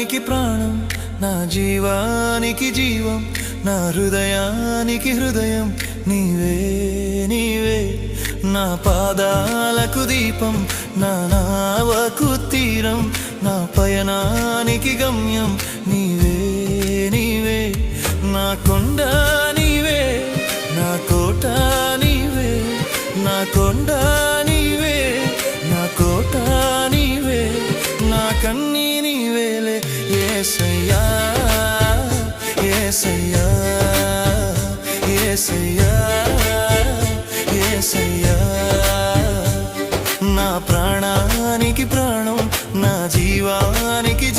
ప్రాణానికి ప్రాణం, నా జీవానికి జీవం, నా హృదయానికి హృదయం నీవే నీవే. నా పాదాలకు దీపం, నా నావకు తీరం, నా పయనానికి గమ్యం నీవే నీవే. నా కొండ నీవే, నా కోట నీవే, నా కొండ నీవే, నా కోట నీవే, నా కన్నీ నీవేలే యేసయ్యా యేసయ్యా యేసయ్యా యేసయ్యా. నా ప్రాణానికి ప్రాణం, నా జీవానికి